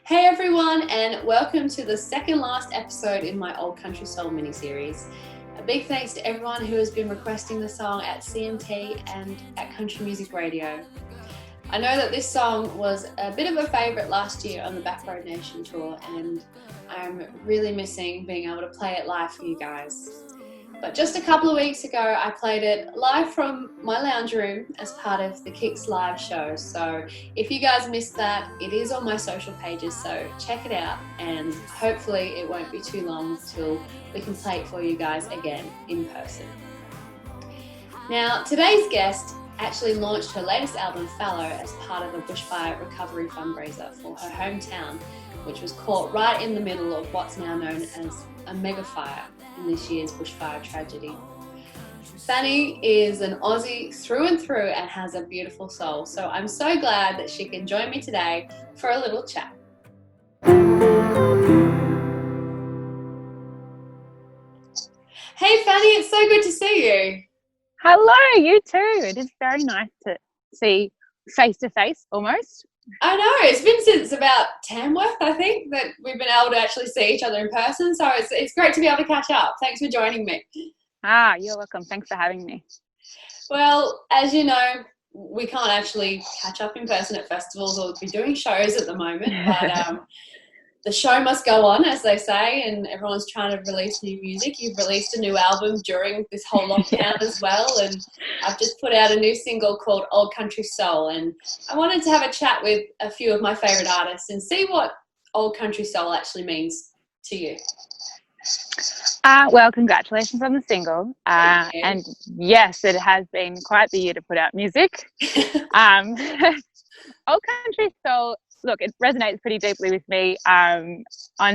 Hey everyone, and welcome to the second last episode in my Old Country Soul mini-series. A big thanks to everyone who has been requesting the song at CMT and at Country Music Radio. I know that this song was a bit of a favourite last year on the Backroad Nation tour, and I'm really missing being able to play it live for you guys. But just a couple of weeks ago, I played it live from my lounge room as part of the Kicks live show. So if you guys missed that, it is on my social pages, so check it out, and hopefully it won't be too long till we can play it for you guys again in person. Now, today's guest actually launched her latest album, Fallow, as part of a bushfire recovery fundraiser for her hometown, which was caught right in the middle of what's now known as a mega fire in this year's bushfire tragedy. Fanny is an Aussie through and through and has a beautiful soul, so I'm so glad that she can join me today for a little chat. Hey Fanny, it's so good to see you. Hello, you too. It is very nice to see face to face almost. I know, it's been since about Tamworth, I think, that we've been able to actually see each other in person, so it's great to be able to catch up. Thanks for joining me. You're welcome. Thanks for having me. Well, as you know, we can't actually catch up in person at festivals or be doing shows at the moment, but the show must go on, as they say, and everyone's trying to release new music. You've released a new album during this whole lockdown as well, and I've just put out a new single called Old Country Soul, and I wanted to have a chat with a few of my favourite artists and see what Old Country Soul actually means to you. Well, congratulations on the single. And yes, it has been quite the year to put out music. Old Country Soul, look, it resonates pretty deeply with me on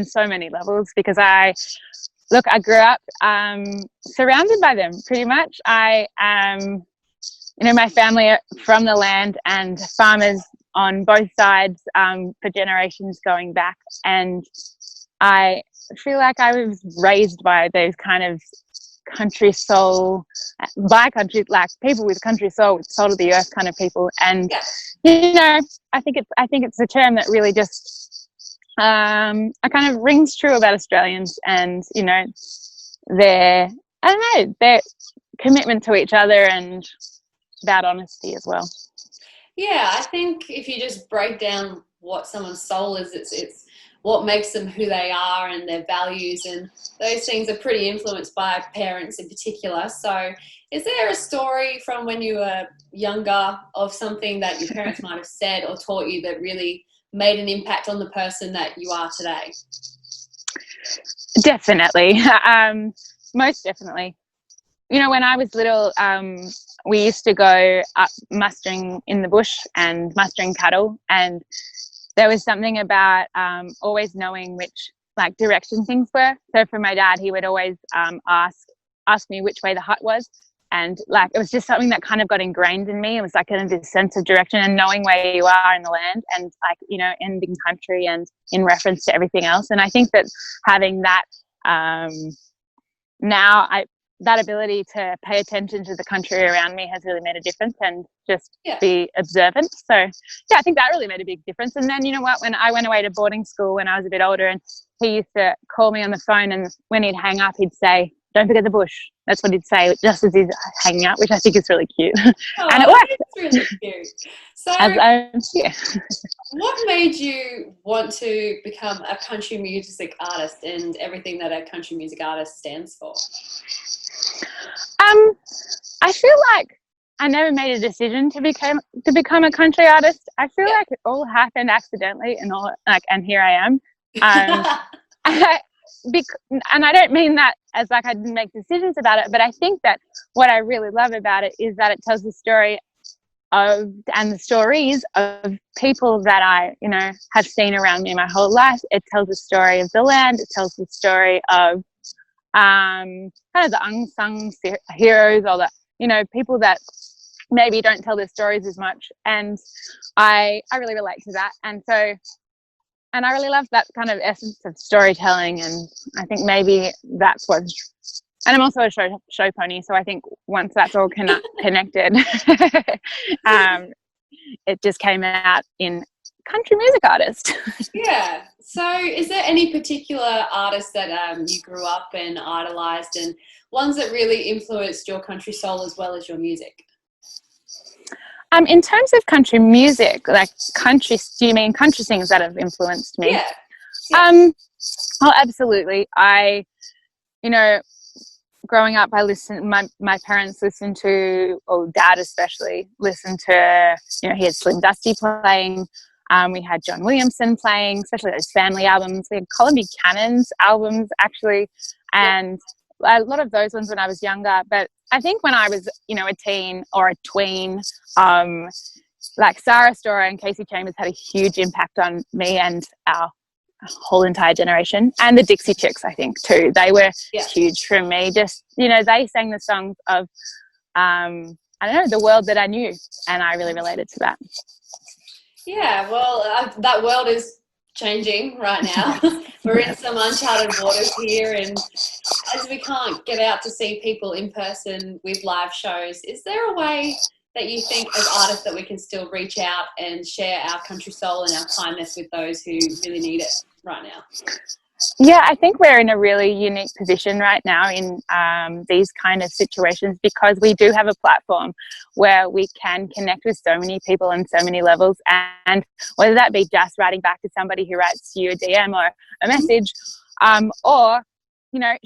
so many levels because I grew up surrounded by them pretty much. My family are from the land and farmers on both sides for generations going back. And I feel like I was raised by those kind of country soul, by country, like people with country soul, with soul of the earth kind of people. And I think it's a term that really just kind of rings true about Australians, and their commitment to each other and about honesty as well. Yeah, I think if you just break down what someone's soul is, it's what makes them who they are and their values, and those things are pretty influenced by parents in particular. So is there a story from when you were younger of something that your parents might have said or taught you that really made an impact on the person that you are today? Definitely. Most definitely. When I was little, we used to go up mustering in the bush and mustering cattle, and there was something about always knowing which direction things were. So for my dad, he would always ask me which way the hut was, and it was just something that kind of got ingrained in me. It was like kind of this sense of direction and knowing where you are in the land, and ending country and in reference to everything else. And I think that having that that ability to pay attention to the country around me has really made a difference, and just be observant. So I think that really made a big difference. And then when I went away to boarding school when I was a bit older, and he used to call me on the phone, and when he'd hang up he'd say, "Don't forget the bush." That's what he'd say just as he's hanging up, which I think is really cute. And it worked. It's really cute. So what made you want to become a country music artist and everything that a country music artist stands for? I feel like I never made a decision to become a country artist. I feel like it all happened accidentally, and here I am. And I don't mean that as I didn't make decisions about it, but I think that what I really love about it is that it tells the story and the stories of people that I have seen around me my whole life. It tells the story of the land. It tells the story of kind of the unsung heroes, or the people that maybe don't tell their stories as much, and I really relate to that. And I really love that kind of essence of storytelling, and I think maybe that's what. And I'm also a show pony, so I think once that's all connected, it just came out in country music artist. Yeah. So is there any particular artists that you grew up and idolized, and ones that really influenced your country soul as well as your music? In terms of country music, like country, do you mean country singers that have influenced me? Yeah. Oh, absolutely. Growing up, my parents listened to, or dad especially, listened to, he had Slim Dusty playing. We had John Williamson playing, especially those family albums. We had Colin Buchanan's albums, actually, and a lot of those ones when I was younger. But I think when I was, a teen or a tween, like Sarah Storer and Casey Chambers had a huge impact on me and our whole entire generation. And the Dixie Chicks, I think, too. They were huge for me. Just, they sang the songs of, the world that I knew, and I really related to that. Yeah, well, that world is changing right now. We're in some uncharted waters here, and as we can't get out to see people in person with live shows, is there a way that you think as artists that we can still reach out and share our country soul and our kindness with those who really need it right now? Yeah, I think we're in a really unique position right now in these kind of situations, because we do have a platform where we can connect with so many people on so many levels, and whether that be just writing back to somebody who writes you a DM or a message, or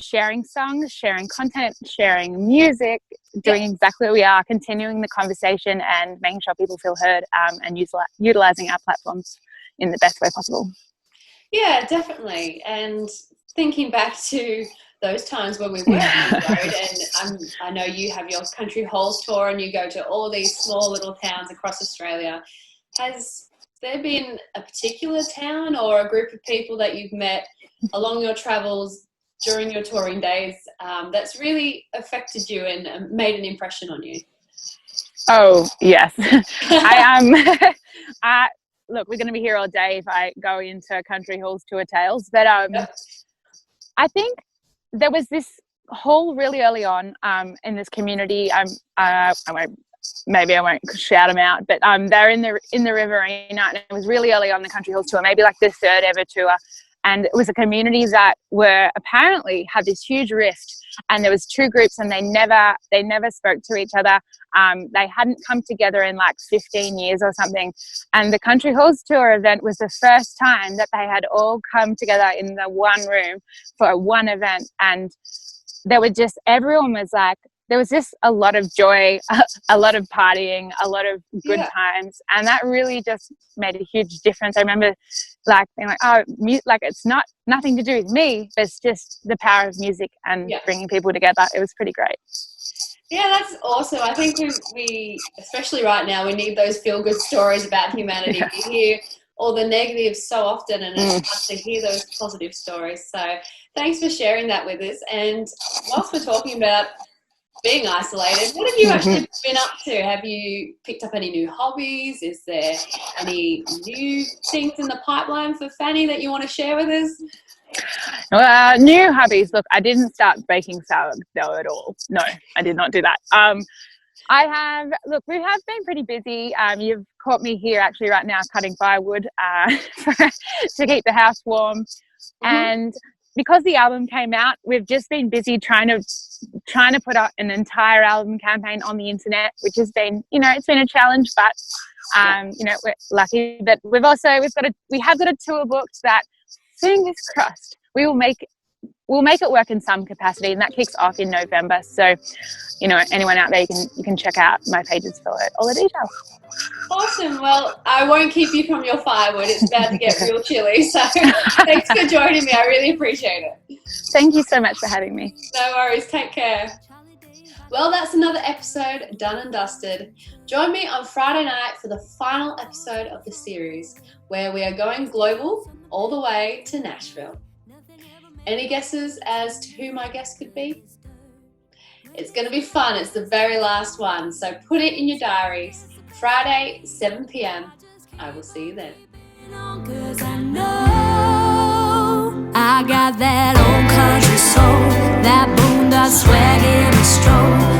sharing songs, sharing content, sharing music, doing exactly what we are, continuing the conversation and making sure people feel heard, and utilizing our platforms in the best way possible. Yeah, definitely. And thinking back to those times when we were on the road, and I know you have your Country Halls tour and you go to all these small little towns across Australia. Has there been a particular town or a group of people that you've met along your travels during your touring days that's really affected you and made an impression on you? Oh, yes. Look, we're going to be here all day if I go into Country Halls tour tales, but I think there was this whole really early on in this community. I won't shout them out, but they're in the Riverina, and it was really early on the Country Halls tour, maybe like the third ever tour. And it was a community that were apparently had this huge rift, and there was two groups, and they never spoke to each other. They hadn't come together in like 15 years or something. And the Country Halls tour event was the first time that they had all come together in the one room for one event. And everyone was like, there was just a lot of joy, a lot of partying, a lot of good times. And that really just made a huge difference. I remember like being like, it's nothing to do with me, but it's just the power of music and bringing people together. It was pretty great. Yeah, that's awesome. I think we especially right now, we need those feel-good stories about humanity. Yeah. We hear all the negatives so often, and it's hard to hear those positive stories. So thanks for sharing that with us. And whilst we're talking about being isolated, what have you actually been up to? Have you picked up any new hobbies? Is there any new things in the pipeline for Fanny that you want to share with us? New hobbies. Look, I didn't start baking sourdough at all. No, I did not do that. We have been pretty busy. You've caught me here actually right now cutting firewood to keep the house warm. And because the album came out, we've just been busy trying to put up an entire album campaign on the internet, which has been, it's been a challenge, but we're lucky. But we have got a tour booked that, fingers crossed, we'll make it work in some capacity, and that kicks off in November. So, anyone out there, you can check out my pages for all the details. Awesome. Well, I won't keep you from your firewood. It's about to get real chilly. So thanks for joining me. I really appreciate it. Thank you so much for having me. No worries. Take care. Well, that's another episode done and dusted. Join me on Friday night for the final episode of the series, where we are going global all the way to Nashville. Any guesses as to who my guest could be? It's going to be fun. It's the very last one. So put it in your diaries. Friday, 7 p.m. I will see you then. 'Cause I know I got that old country soul, that boondock swag in a stroll.